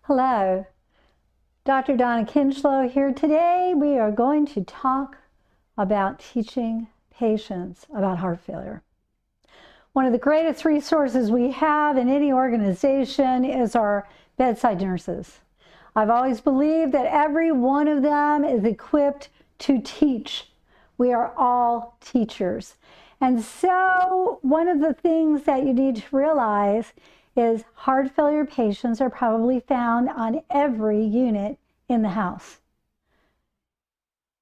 Hello, Dr. Donna Kinchlow here. Today we are going to talk about teaching patients about heart failure. One of the greatest resources we have in any organization is our bedside nurses. I've always believed that every one of them is equipped to teach. We are all teachers. And so one of the things that you need to realize is heart failure patients are probably found on every unit in the house.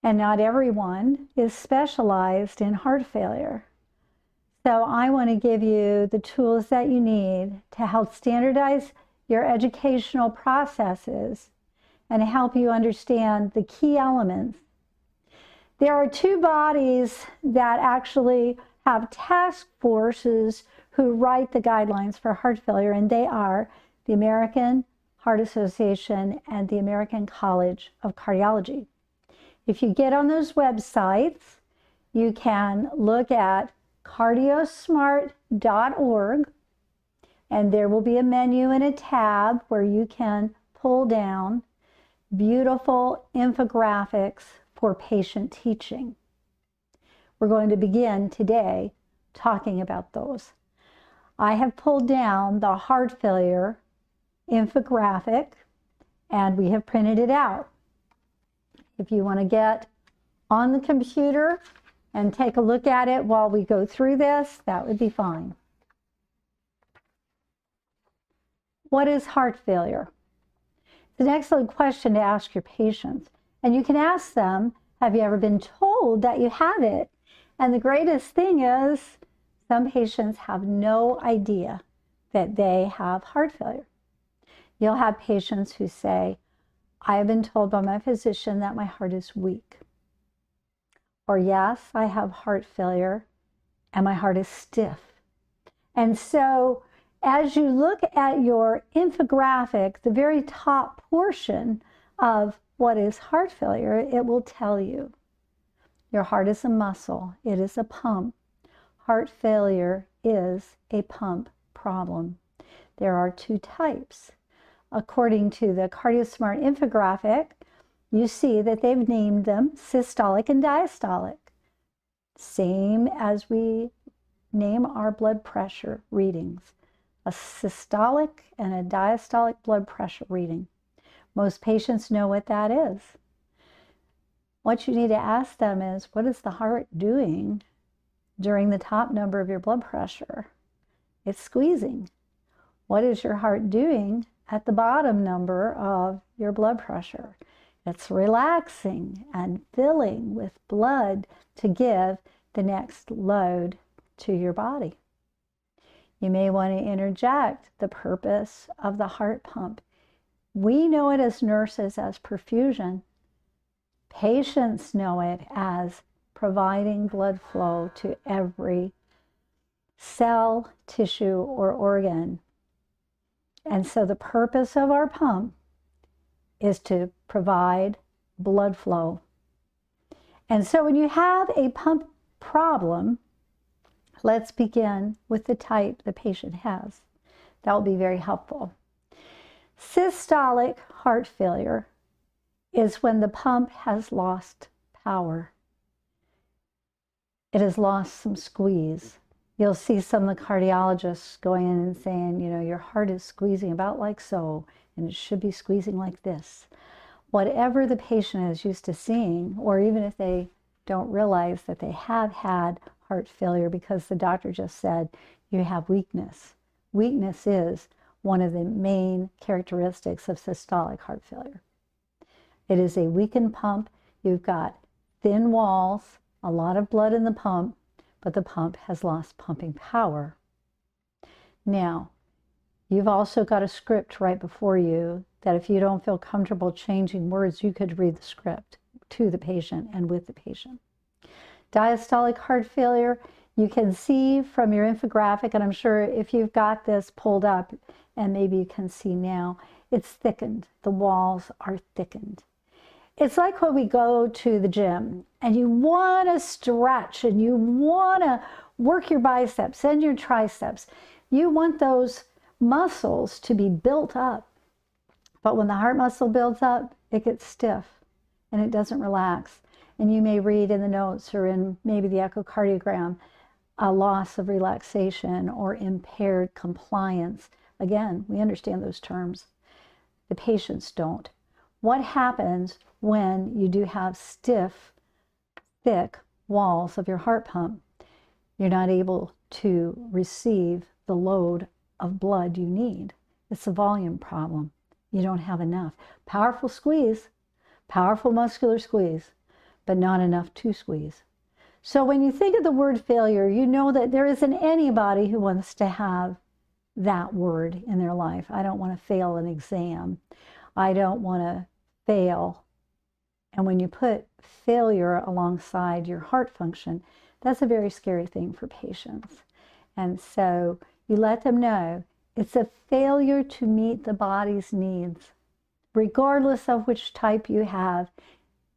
And not everyone is specialized in heart failure. So I want to give you the tools that you need to help standardize your educational processes and help you understand the key elements. There are two bodies that actually have task forces who write the guidelines for heart failure, and they are the American Heart Association and the American College of Cardiology. If you get on those websites, you can look at cardiosmart.org, and there will be a menu and a tab where you can pull down beautiful infographics for patient teaching. We're going to begin today talking about those. I have pulled down the heart failure infographic and we have printed it out. If you want to get on the computer and take a look at it while we go through this, that would be fine. What is heart failure? It's an excellent question to ask your patients. And you can ask them, have you ever been told that you have it? And the greatest thing is, some patients have no idea that they have heart failure. You'll have patients who say, I have been told by my physician that my heart is weak. Or yes, I have heart failure and my heart is stiff. And so as you look at your infographic, the very top portion of what is heart failure, it will tell you your heart is a muscle, it is a pump. Heart failure is a pump problem. There are two types. According to the CardioSmart infographic, you see that they've named them systolic and diastolic. Same as we name our blood pressure readings. A systolic and a diastolic blood pressure reading. Most patients know what that is. What you need to ask them is, what is the heart doing during the top number of your blood pressure? It's squeezing. What is your heart doing at the bottom number of your blood pressure? It's relaxing and filling with blood to give the next load to your body. You may want to interject the purpose of the heart pump. We know it as nurses as perfusion. Patients know it as providing blood flow to every cell, tissue, or organ. And so the purpose of our pump is to provide blood flow. And so when you have a pump problem, let's begin with the type the patient has. That will be very helpful. Systolic heart failure is when the pump has lost power. It has lost some squeeze. You'll see some of the cardiologists going in and saying, you know, your heart is squeezing about like so, and it should be squeezing like this. Whatever the patient is used to seeing, or even if they don't realize that they have had heart failure because the doctor just said, you have weakness. Weakness is one of the main characteristics of systolic heart failure. It is a weakened pump. You've got thin walls, a lot of blood in the pump, but the pump has lost pumping power. Now, you've also got a script right before you that if you don't feel comfortable changing words, you could read the script to the patient and with the patient. Diastolic heart failure, you can see from your infographic, and I'm sure if you've got this pulled up, and maybe you can see now, it's thickened. The walls are thickened. It's like when we go to the gym and you want to stretch and you want to work your biceps and your triceps. You want those muscles to be built up. But when the heart muscle builds up, it gets stiff and it doesn't relax. And you may read in the notes or in maybe the echocardiogram a loss of relaxation or impaired compliance. Again, we understand those terms. The patients don't. What happens when you do have stiff, thick walls of your heart pump? You're not able to receive the load of blood you need. It's a volume problem. You don't have enough. Powerful squeeze, powerful muscular squeeze, but not enough to squeeze. So when you think of the word failure, you know that there isn't anybody who wants to have that word in their life. I don't want to fail an exam. I don't want to fail. And when you put failure alongside your heart function, that's a very scary thing for patients. And so you let them know it's a failure to meet the body's needs, regardless of which type you have.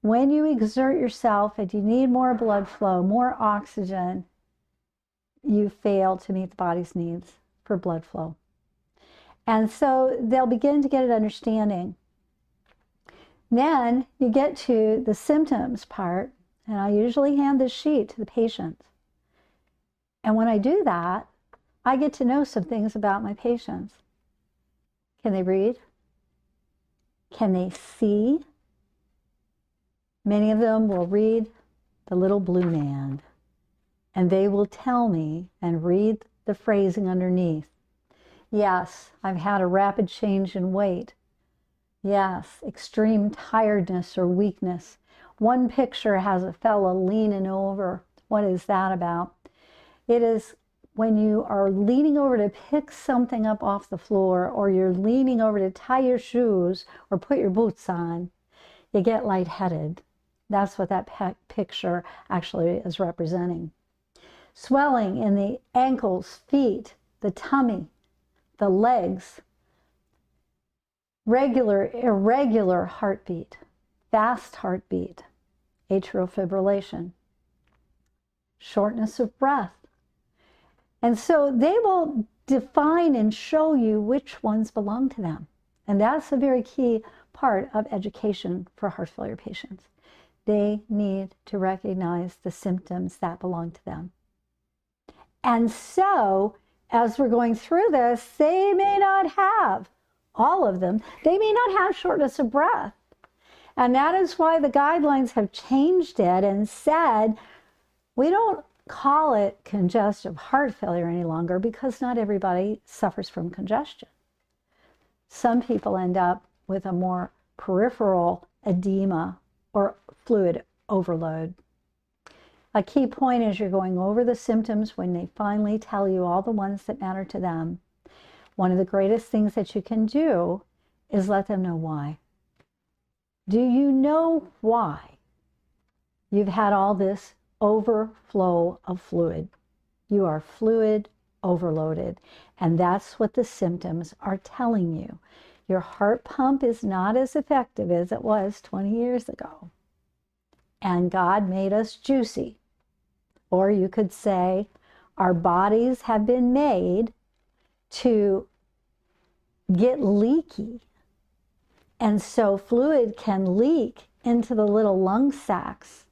When you exert yourself and you need more blood flow, more oxygen, you fail to meet the body's needs for blood flow. And so they'll begin to get an understanding. Then you get to the symptoms part, and I usually hand this sheet to the patient. And when I do that, I get to know some things about my patients. Can they read? Can they see? Many of them will read the little blue man, and they will tell me and read the phrasing underneath. Yes, I've had a rapid change in weight. Yes, extreme tiredness or weakness. One picture has a fellow leaning over. What is that about? It is when you are leaning over to pick something up off the floor, or you're leaning over to tie your shoes or put your boots on, you get lightheaded. That's what that picture actually is representing. Swelling in the ankles, feet, the tummy, the legs, regular, irregular heartbeat, fast heartbeat, atrial fibrillation, shortness of breath. And so they will define and show you which ones belong to them. And that's a very key part of education for heart failure patients. They need to recognize the symptoms that belong to them. And so, as we're going through this, they may not have, all of them, they may not have shortness of breath. And that is why the guidelines have changed it and said, we don't call it congestive heart failure any longer, because not everybody suffers from congestion. Some people end up with a more peripheral edema or fluid overload. A key point is you're going over the symptoms when they finally tell you all the ones that matter to them. One of the greatest things that you can do is let them know why. Do you know why you've had all this overflow of fluid? You are fluid overloaded, and that's what the symptoms are telling you. Your heart pump is not as effective as it was 20 years ago. And God made us juicy. Or you could say our bodies have been made to get leaky. And so fluid can leak into the little lung sacs.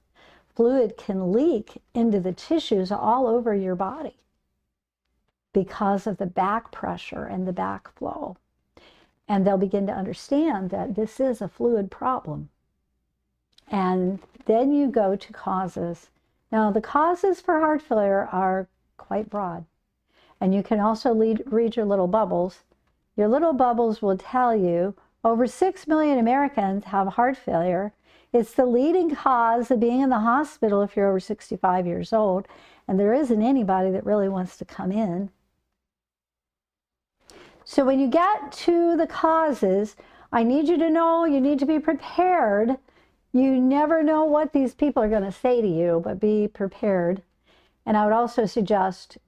Fluid can leak into the tissues all over your body because of the back pressure and the backflow. And they'll begin to understand that this is a fluid problem. And then you go to causes. Now, the causes for heart failure are quite broad. And you can also read your little bubbles. Your little bubbles will tell you over 6 million Americans have heart failure. It's the leading cause of being in the hospital if you're over 65 years old. And there isn't anybody that really wants to come in. So when you get to the causes, I need you to know you need to be prepared. You never know what these people are going to say to you, but be prepared. And I would also suggest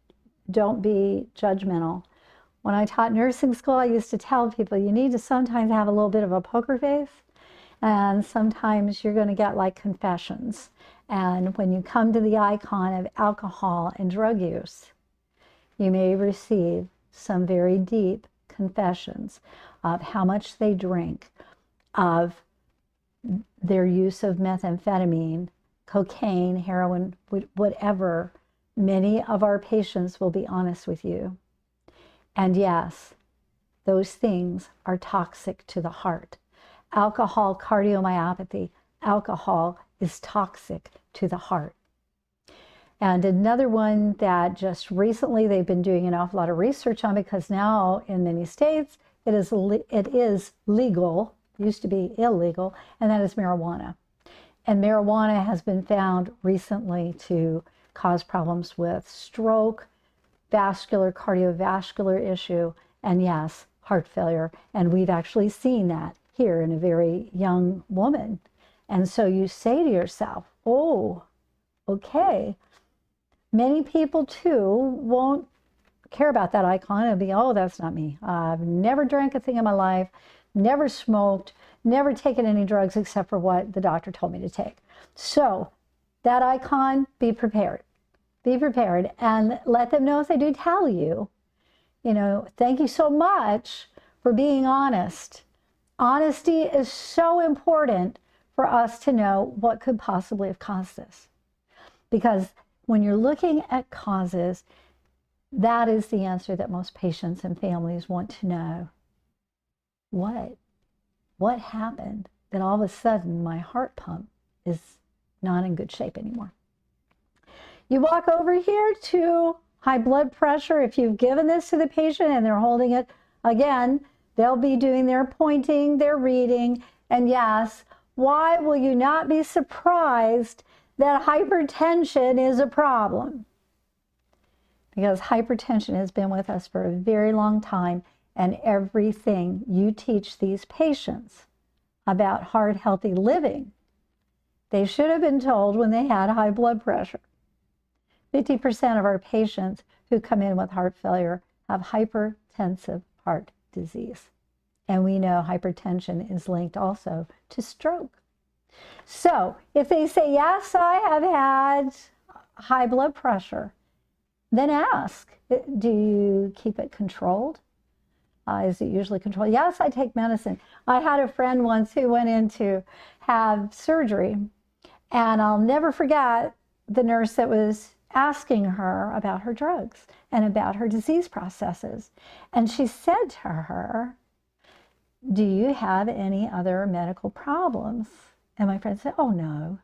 don't be judgmental. When I taught nursing school, I used to tell people you need to sometimes have a little bit of a poker face, and sometimes you're going to get like confessions. And when you come to the icon of alcohol and drug use, you may receive some very deep confessions of how much they drink, of their use of methamphetamine, cocaine, heroin, whatever, many of our patients will be honest with you. And yes, those things are toxic to the heart. Alcohol cardiomyopathy, alcohol is toxic to the heart. And another one that just recently they've been doing an awful lot of research on, because now in many states it is legal, used to be illegal, and that is marijuana. And marijuana has been found recently to cause problems with stroke, vascular, cardiovascular issue, and yes, heart failure. And we've actually seen that here in a very young woman. And so you say to yourself, oh, okay. Many people too won't care about that icon. It'll be, oh, that's not me. I've never drank a thing in my life, never smoked, never taken any drugs except for what the doctor told me to take. So that icon, be prepared. Be prepared and let them know if they do tell you, thank you so much for being honest. Honesty is so important for us to know what could possibly have caused this. Because when you're looking at causes, that is the answer that most patients and families want to know. What happened that all of a sudden my heart pump is not in good shape anymore? You walk over here to high blood pressure. If you've given this to the patient and they're holding it, again, they'll be doing their pointing, their reading, and yes, why will you not be surprised that hypertension is a problem? Because hypertension has been with us for a very long time, and everything you teach these patients about heart healthy living, they should have been told when they had high blood pressure. 50% of our patients who come in with heart failure have hypertensive heart disease. And we know hypertension is linked also to stroke. So if they say, yes, I have had high blood pressure, then ask, do you keep it controlled? Is it usually controlled? Yes, I take medicine. I had a friend once who went in to have surgery, and I'll never forget the nurse that was asking her about her drugs and about her disease processes. And she said to her, do you have any other medical problems? And my friend said, oh, no.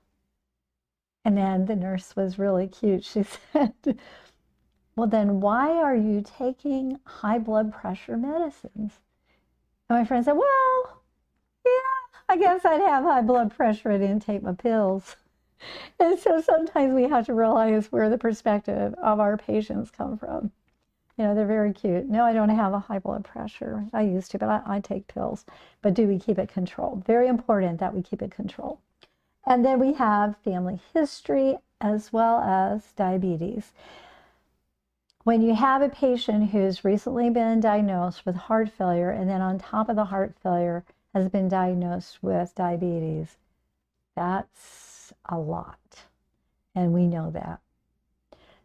And then the nurse was really cute. She said, well, then why are you taking high blood pressure medicines? And my friend said, well, yeah, I guess I'd have high blood pressure. I didn't take my pills. And so sometimes we have to realize where the perspective of our patients come from. They're very cute. No, I don't have a high blood pressure. I used to, but I take pills. But do we keep it controlled? Very important that we keep it controlled. And then we have family history as well as diabetes. When you have a patient who's recently been diagnosed with heart failure, and then on top of the heart failure has been diagnosed with diabetes, that's a lot. And we know that.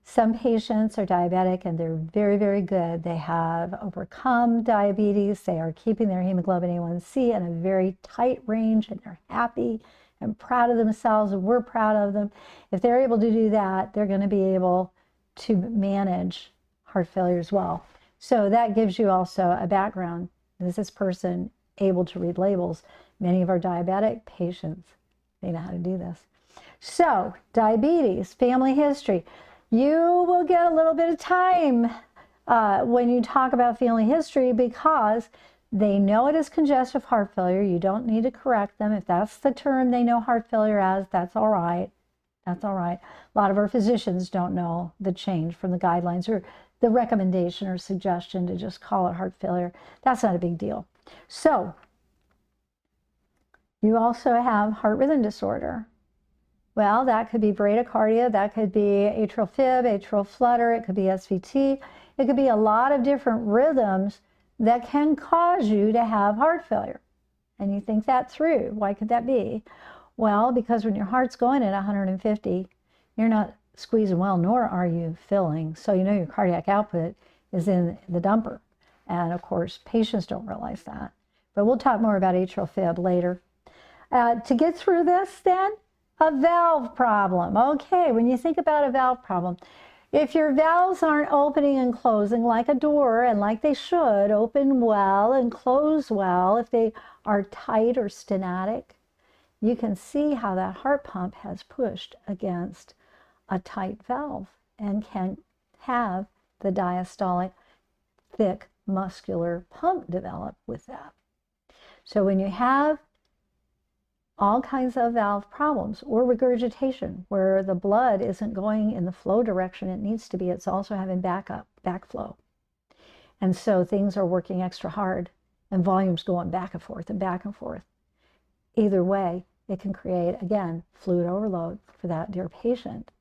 Some patients are diabetic and they're very, very good. They have overcome diabetes. They are keeping their hemoglobin A1C in a very tight range, and they're happy and proud of themselves, and we're proud of them. If they're able to do that, they're going to be able to manage heart failure as well. So that gives you also a background. Is this person able to read labels? Many of our diabetic patients, they know how to do this. So diabetes, family history. You will get a little bit of time when you talk about family history, because they know it is congestive heart failure. You don't need to correct them. If that's the term they know heart failure as, that's all right. That's all right. A lot of our physicians don't know the change from the guidelines or the recommendation or suggestion to just call it heart failure. That's not a big deal. So you also have heart rhythm disorder. Well, that could be bradycardia, that could be atrial fib, atrial flutter, it could be SVT. It could be a lot of different rhythms that can cause you to have heart failure. And you think that through. Why could that be? Well, because when your heart's going at 150, you're not squeezing well, nor are you filling. So you know your cardiac output is in the dumper. And of course, patients don't realize that. But we'll talk more about atrial fib later. To get through this then, a valve problem. Okay, when you think about a valve problem, if your valves aren't opening and closing like a door and like they should, open well and close well, if they are tight or stenotic, you can see how that heart pump has pushed against a tight valve and can have the diastolic thick muscular pump develop with that. So when you have all kinds of valve problems or regurgitation where the blood isn't going in the flow direction it needs to be, it's also having backflow. And so things are working extra hard and volume's going back and forth and back and forth. Either way, it can create, again, fluid overload for that dear patient.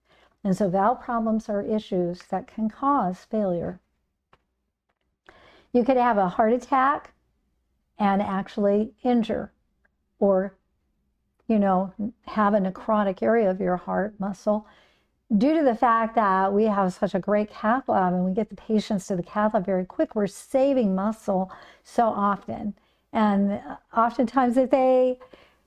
And so valve problems are issues that can cause failure. You could have a heart attack and actually injure or have a necrotic area of your heart muscle due to the fact that we have such a great cath lab and we get the patients to the cath lab very quick. We're saving muscle so often. And oftentimes if they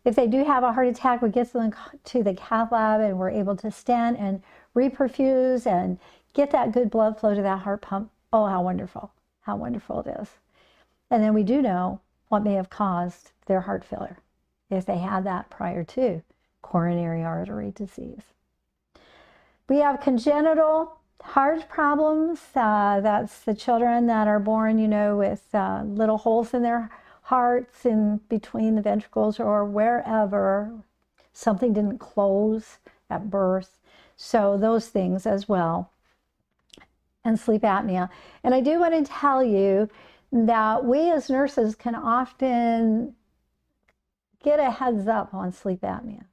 do have a heart attack, we get them to the cath lab and we're able to stent and reperfuse and get that good blood flow to that heart pump. Oh, how wonderful it is. And then we do know what may have caused their heart failure if they had that prior to coronary artery disease. We have congenital heart problems. That's the children that are born, with little holes in their hearts in between the ventricles or wherever. Something didn't close at birth. So those things as well. And sleep apnea. And I do want to tell you that we as nurses can often get a heads up on sleep apnea.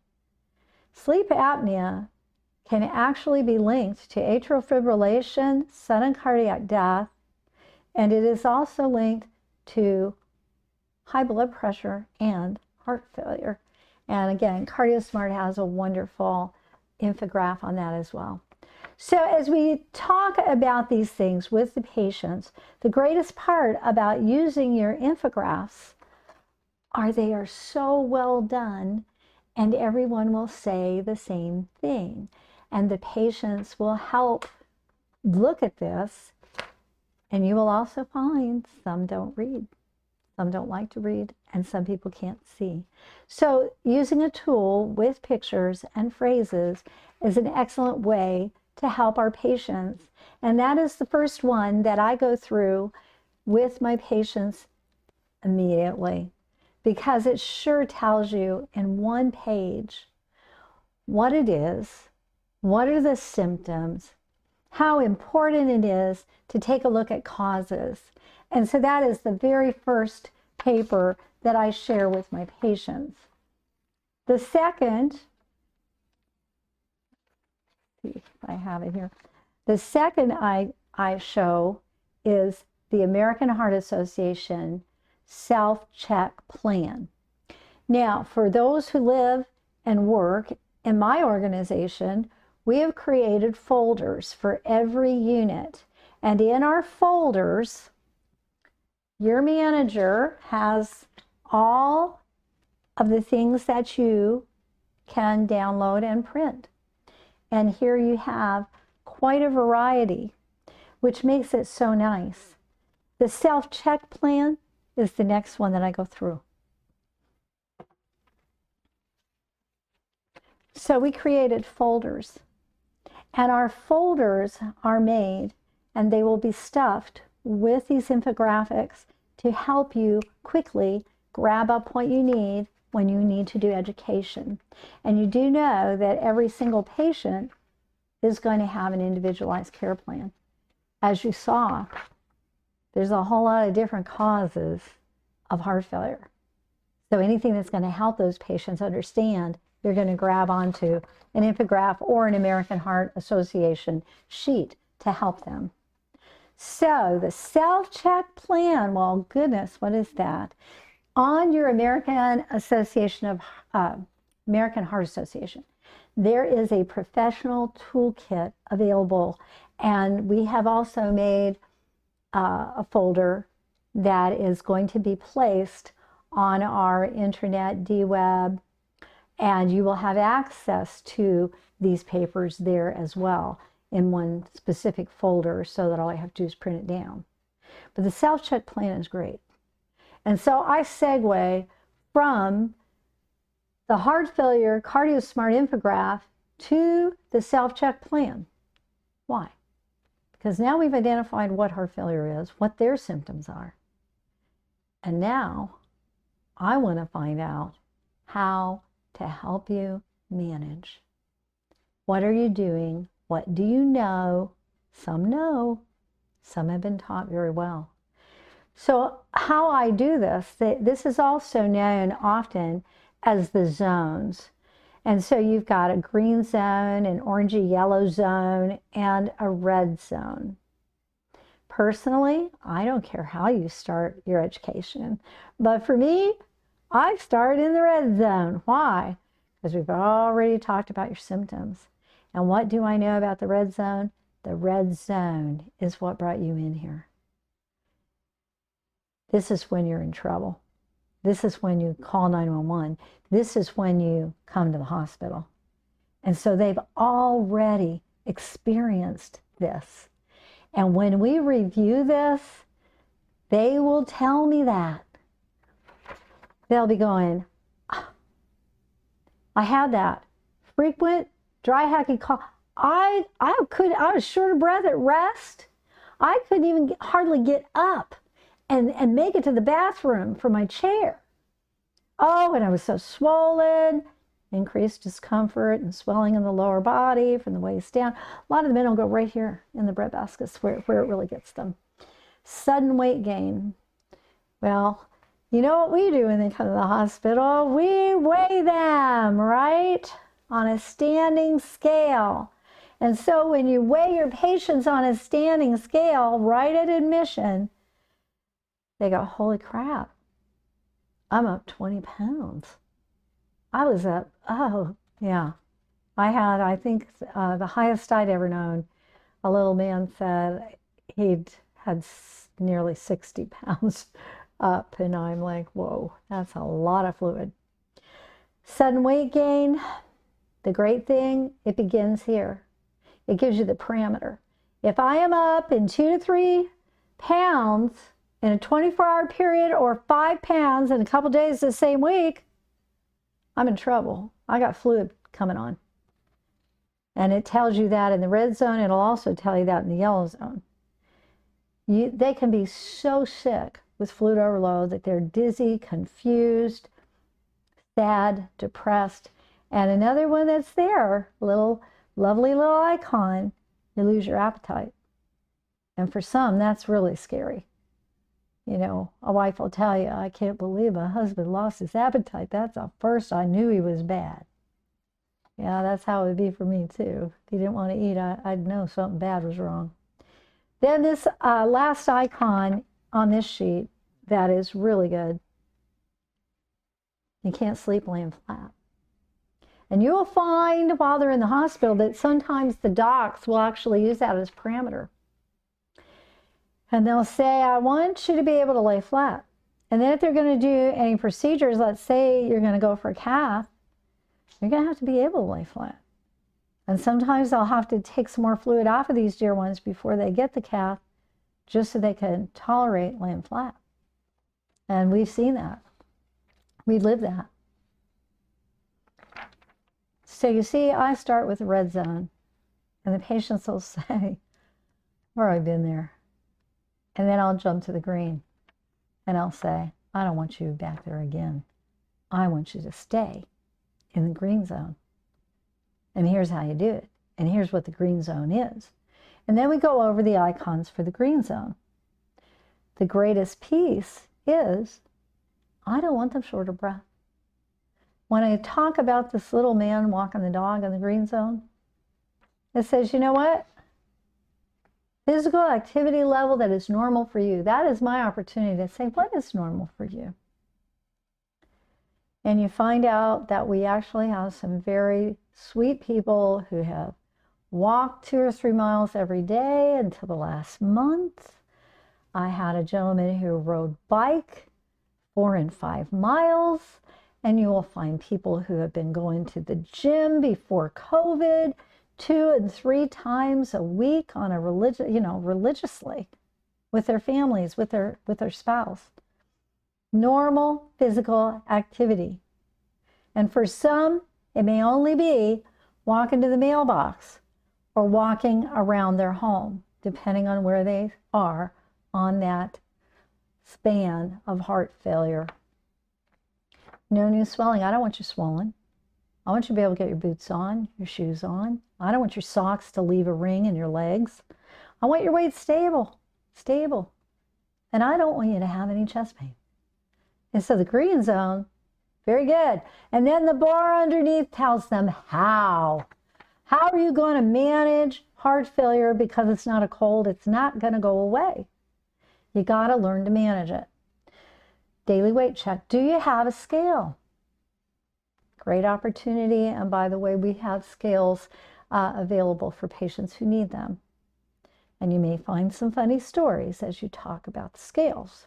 Sleep apnea can actually be linked to atrial fibrillation, sudden cardiac death, and it is also linked to high blood pressure and heart failure. And again, CardioSmart has a wonderful infographic on that as well. So as we talk about these things with the patients, the greatest part about using your infographics they are so well done and everyone will say the same thing. And the patients will help look at this, and you will also find some don't read, some don't like to read, and some people can't see. So using a tool with pictures and phrases is an excellent way to help our patients. And that is the first one that I go through with my patients immediately, because it sure tells you in one page what it is, what are the symptoms, how important it is to take a look at causes. And so that is the very first paper that I share with my patients. The second, see if I have it here. The second I show is the American Heart Association self-check plan. Now, for those who live and work in my organization, we have created folders for every unit. And in our folders, your manager has all of the things that you can download and print. And here you have quite a variety, which makes it so nice. The self-check plan is the next one that I go through. So we created folders, and our folders are made and they will be stuffed with these infographics to help you quickly grab up what you need when you need to do education. And you do know that every single patient is going to have an individualized care plan. As you saw, there's a whole lot of different causes of heart failure. So anything that's going to help those patients understand, you're going to grab onto an infographic or an American Heart Association sheet to help them. So the self-check plan, well, goodness, what is that? On your American Heart Association, there is a professional toolkit available, and we have also made a folder that is going to be placed on our internet, DWeb, and you will have access to these papers there as well in one specific folder, so that all I have to do is print it down. But the self-check plan is great. And so I segue from the heart failure cardio smart infograph to the self-check plan. Why? Because now we've identified what heart failure is, what their symptoms are. And now I want to find out how to help you manage. What are you doing? What do you know? Some know, some have been taught very well. So how I do this, this is also known often as the zones. And so you've got a green zone, an orangey yellow zone, and a red zone. Personally, I don't care how you start your education, but for me, I start in the red zone. Why? Because we've already talked about your symptoms. And what do I know about the red zone? The red zone is what brought you in here. This is when you're in trouble. This is when you call 911. This is when you come to the hospital. And so they've already experienced this. And when we review this, they will tell me that. They'll be going, I had that frequent dry hacking cough. I was short of breath at rest. I couldn't even hardly get up and make it to the bathroom from my chair. Oh, and I was so swollen, increased discomfort and swelling in the lower body from the waist down. A lot of the men will go right here in the breadbasket where it really gets them. Sudden weight gain. Well, you know what we do when they come to the hospital? We weigh them, right? On a standing scale. And so when you weigh your patients on a standing scale right at admission, they go, holy crap, I'm up 20 pounds. I was up, oh, yeah. I think the highest I'd ever known, a little man said he'd had nearly 60 pounds up. And I'm like, whoa, that's a lot of fluid. Sudden weight gain, the great thing, it begins here. It gives you the parameter. If I am up in 2 to 3 pounds in a 24-hour period, or 5 pounds in a couple days the same week, I'm in trouble. I got fluid coming on. And it tells you that in the red zone. It'll also tell you that in the yellow zone. They can be so sick with fluid overload that they're dizzy, confused, sad, depressed. And another one that's there, lovely little icon, you lose your appetite. And for some, that's really scary. You know, a wife will tell you, I can't believe my husband lost his appetite. That's the first I knew he was bad. Yeah, that's how it would be for me too. If he didn't want to eat, I'd know something bad was wrong. Then this last icon on this sheet that is really good. You can't sleep laying flat. And you will find while they're in the hospital that sometimes the docs will actually use that as parameter. And they'll say, I want you to be able to lay flat. And then if they're going to do any procedures, let's say you're going to go for a cath, you're going to have to be able to lay flat. And sometimes they'll have to take some more fluid off of these dear ones before they get the cath, just so they can tolerate laying flat. And we've seen that. We live that. So you see, I start with the red zone, and the patients will say, where have I been there? And then I'll jump to the green, and I'll say, I don't want you back there again. I want you to stay in the green zone. And here's how you do it. And here's what the green zone is. And then we go over the icons for the green zone. The greatest piece is, I don't want them short of breath. When I talk about this little man walking the dog in the green zone, it says, you know what? Physical activity level that is normal for you. That is my opportunity to say, what is normal for you? And you find out that we actually have some very sweet people who have walked 2 or 3 miles every day until the last month. I had a gentleman who rode bike 4 and 5 miles, and you will find people who have been going to the gym before COVID 2 and 3 times a week on a religiously with their families, with their spouse. Normal physical activity. And for some, it may only be walking to the mailbox or walking around their home, depending on where they are on that span of heart failure. No new swelling. I don't want you swollen. I want you to be able to get your boots on, your shoes on. I don't want your socks to leave a ring in your legs. I want your weight stable. And I don't want you to have any chest pain. And so the green zone, very good. And then the bar underneath tells them how. How are you going to manage heart failure because it's not a cold? It's not going to go away. You got to learn to manage it. Daily weight check. Do you have a scale? Great opportunity. And by the way, we have scales available for patients who need them. And you may find some funny stories as you talk about the scales.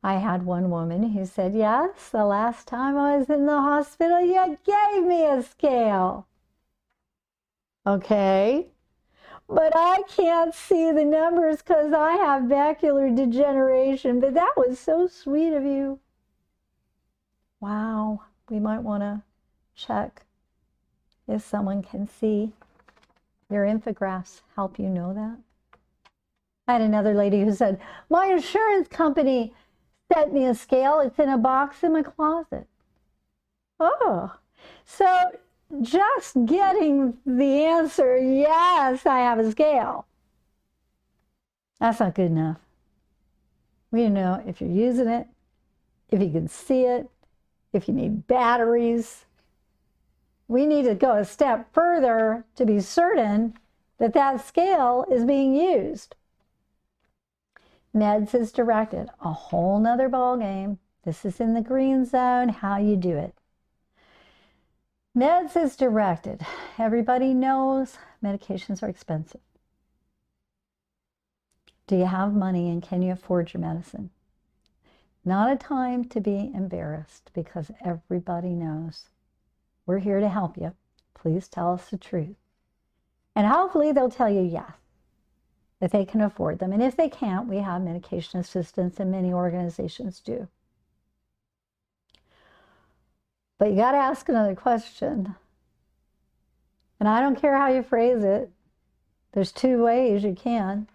I had one woman who said, yes, the last time I was in the hospital, you gave me a scale. Okay, but I can't see the numbers because I have macular degeneration, but that was so sweet of you. Wow, we might want to check if someone can see. Your infographs help you know that. I had another lady who said, my insurance company sent me a scale. It's in a box in my closet. Oh, so just getting the answer, yes, I have a scale, that's not good enough. We need to know if you're using it, if you can see it, if you need batteries. We need to go a step further to be certain that that scale is being used. Meds is directed, a whole nother ball game. This is in the green zone, how you do it. Meds is directed. Everybody knows medications are expensive. Do you have money and can you afford your medicine? Not a time to be embarrassed because everybody knows. We're here to help you. Please tell us the truth. And hopefully they'll tell you yes, that they can afford them. And if they can't, we have medication assistance, and many organizations do. But you got to ask another question. And I don't care how you phrase it. There's 2 ways you can.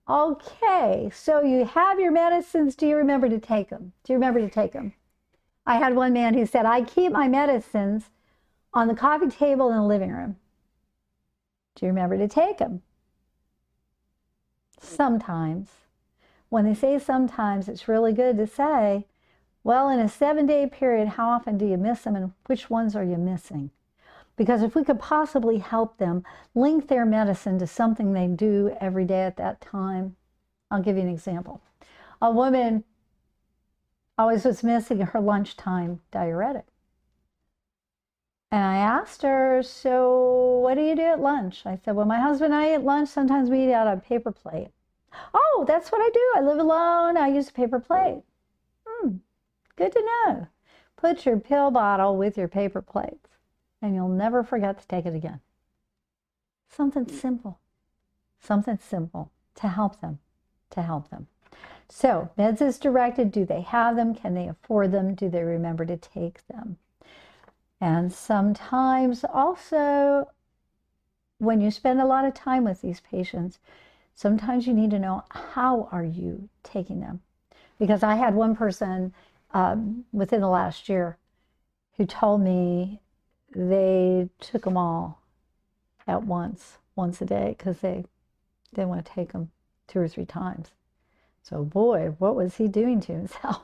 Okay, so you have your medicines. Do you remember to take them? Do you remember to take them? I had one man who said, I keep my medicines on the coffee table in the living room. Do you remember to take them? Sometimes. When they say sometimes, it's really good to say, well, in a 7-day period, how often do you miss them and which ones are you missing? Because if we could possibly help them link their medicine to something they do every day at that time, I'll give you an example. A woman always was missing her lunchtime diuretic. And I asked her, so what do you do at lunch? I said, well, my husband and I eat lunch. Sometimes we eat out of a paper plate. Oh, that's what I do. I live alone. I use a paper plate. Good to know. Put your pill bottle with your paper plates, and you'll never forget to take it again. Something simple to help them, So meds is directed. Do they have them? Can they afford them? Do they remember to take them? And sometimes also, when you spend a lot of time with these patients, sometimes you need to know, how are you taking them? Because I had one person within the last year who told me they took them all at once a day, because they didn't want to take them 2 or 3 times. So boy, what was he doing to himself?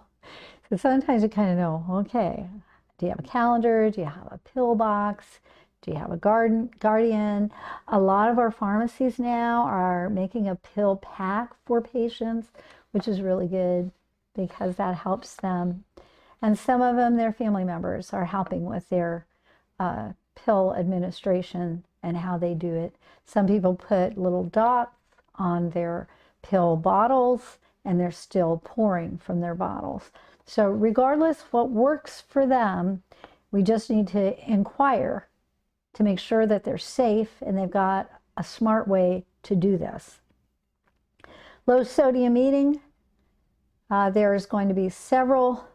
So sometimes you kind of know, okay, do you have a calendar? Do you have a pill box? Do you have a guardian? A lot of our pharmacies now are making a pill pack for patients, which is really good because that helps them. And some of them, their family members are helping with their pill administration and how they do it. Some people put little dots on their pill bottles, and they're still pouring from their bottles. So regardless what works for them, we just need to inquire to make sure that they're safe and they've got a smart way to do this. Low sodium eating, there's going to be several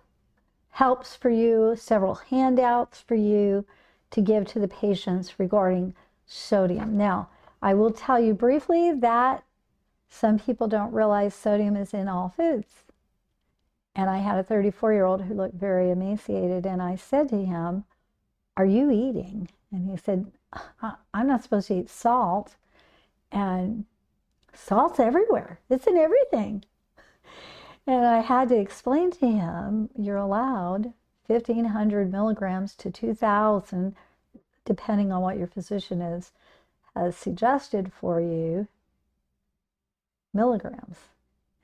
helps for you, several handouts for you to give to the patients regarding sodium. Now, I will tell you briefly that some people don't realize sodium is in all foods. And I had a 34-year-old who looked very emaciated, and I said to him, "Are you eating?" And he said, "I'm not supposed to eat salt." And salt's everywhere. It's in everything. And I had to explain to him, you're allowed 1,500 milligrams to 2,000, depending on what your physician has suggested for you, milligrams.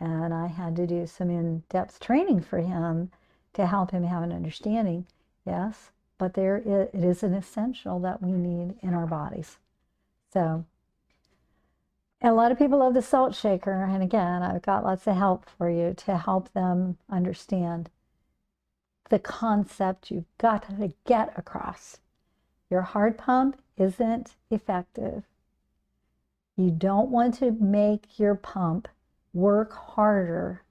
And I had to do some in-depth training for him to help him have an understanding. Yes, but it is an essential that we need in our bodies. So, and a lot of people love the salt shaker. And again, I've got lots of help for you to help them understand the concept you've got to get across. Your heart pump isn't effective. You don't want to make your pump work harder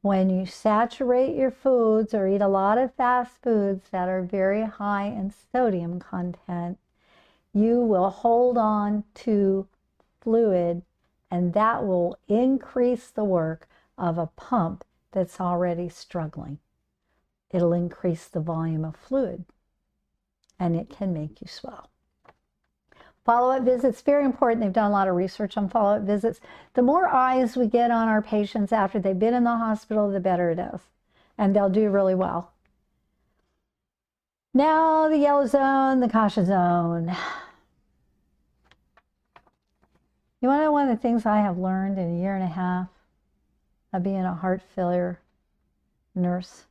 when you saturate your foods or eat a lot of fast foods that are very high in sodium content. You will hold on to fluid, and that will increase the work of a pump that's already struggling. It'll increase the volume of fluid, and it can make you swell. Follow-up visits, very important. They've done a lot of research on follow-up visits. The more eyes we get on our patients after they've been in the hospital, the better it is, and they'll do really well. Now the yellow zone, the caution zone. You want to know one of the things I have learned in a year and a half of being a heart failure nurse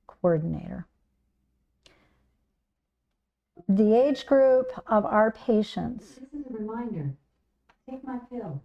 coordinator? The age group of our patients. This is a reminder. Take my pill.